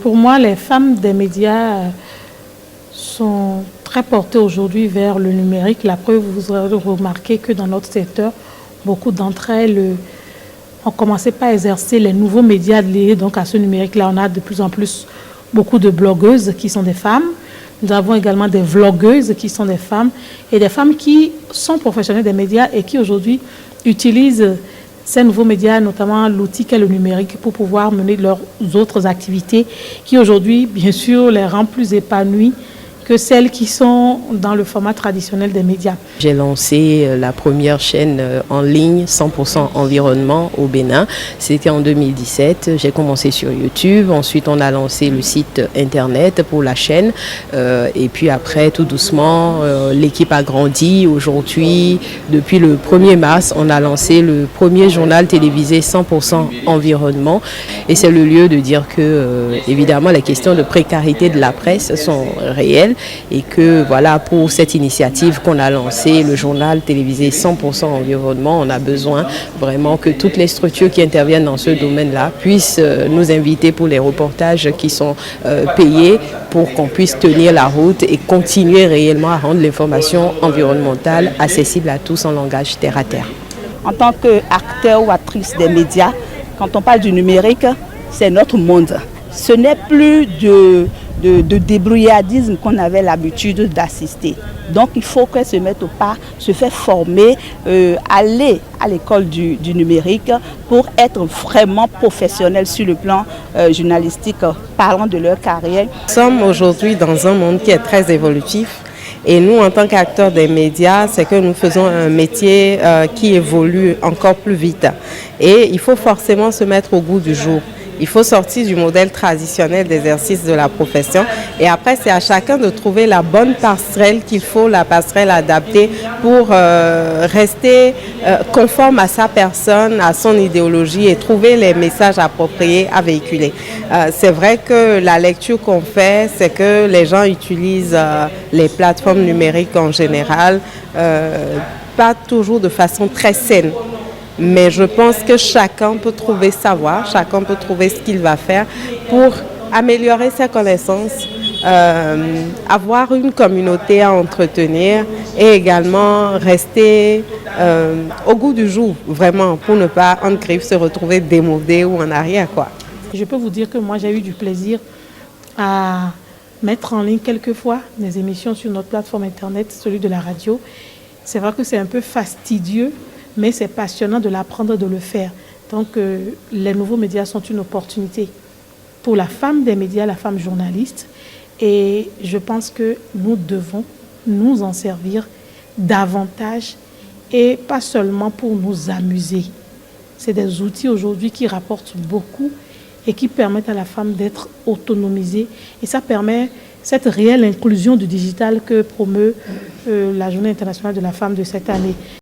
Pour moi, les femmes des médias sont très portées aujourd'hui vers le numérique. La preuve, vous aurez remarqué que dans notre secteur, beaucoup d'entre elles ont commencé par exercer les nouveaux médias liés donc à ce numérique-là. On a de plus en plus beaucoup de blogueuses qui sont des femmes. Nous avons également des vlogueuses qui sont des femmes et des femmes qui sont professionnelles des médias et qui aujourd'hui utilisent ces nouveaux médias, notamment l'outil qu'est le numérique, pour pouvoir mener leurs autres activités qui aujourd'hui, bien sûr, les rend plus épanouies que celles qui sont dans le format traditionnel des médias. J'ai lancé la première chaîne en ligne 100% environnement au Bénin. C'était en 2017. J'ai commencé sur YouTube. Ensuite, on a lancé le site internet pour la chaîne. Et puis après, tout doucement, l'équipe a grandi. Aujourd'hui, depuis le 1er mars, on a lancé le premier journal télévisé 100% environnement. Et c'est le lieu de dire que, évidemment, les questions de précarité de la presse sont réelles. Et que voilà, pour cette initiative qu'on a lancée, le journal télévisé 100% environnement, on a besoin vraiment que toutes les structures qui interviennent dans ce domaine-là puissent nous inviter pour les reportages qui sont payés pour qu'on puisse tenir la route et continuer réellement à rendre l'information environnementale accessible à tous en langage terre à terre. En tant qu'acteur ou actrice des médias, quand on parle du numérique, c'est notre monde. Ce n'est plus de débrouillardisme qu'on avait l'habitude d'assister. Donc il faut qu'elle se mette au pas, se faire former, aller à l'école du numérique pour être vraiment professionnels sur le plan journalistique, parlant de leur carrière. Nous sommes aujourd'hui dans un monde qui est très évolutif. Et nous, en tant qu'acteurs des médias, c'est que nous faisons un métier qui évolue encore plus vite. Et il faut forcément se mettre au goût du jour. Il faut sortir du modèle traditionnel d'exercice de la profession et après c'est à chacun de trouver la bonne passerelle qu'il faut, la passerelle adaptée pour rester conforme à sa personne, à son idéologie et trouver les messages appropriés à véhiculer. C'est vrai que la lecture qu'on fait, c'est que les gens utilisent les plateformes numériques en général, pas toujours de façon très saine. Mais je pense que chacun peut trouver sa voie, chacun peut trouver ce qu'il va faire pour améliorer ses connaissances, avoir une communauté à entretenir et également rester au goût du jour, vraiment, pour ne pas en griffe se retrouver démodé ou en arrière, quoi. Je peux vous dire que moi j'ai eu du plaisir à mettre en ligne quelquefois des émissions sur notre plateforme internet, celui de la radio. C'est vrai que c'est un peu fastidieux, mais c'est passionnant de l'apprendre, de le faire. Donc, les nouveaux médias sont une opportunité pour la femme des médias, la femme journaliste. Et je pense que nous devons nous en servir davantage et pas seulement pour nous amuser. C'est des outils aujourd'hui qui rapportent beaucoup et qui permettent à la femme d'être autonomisée. Et ça permet cette réelle inclusion du digital que promeut la Journée internationale de la femme de cette année.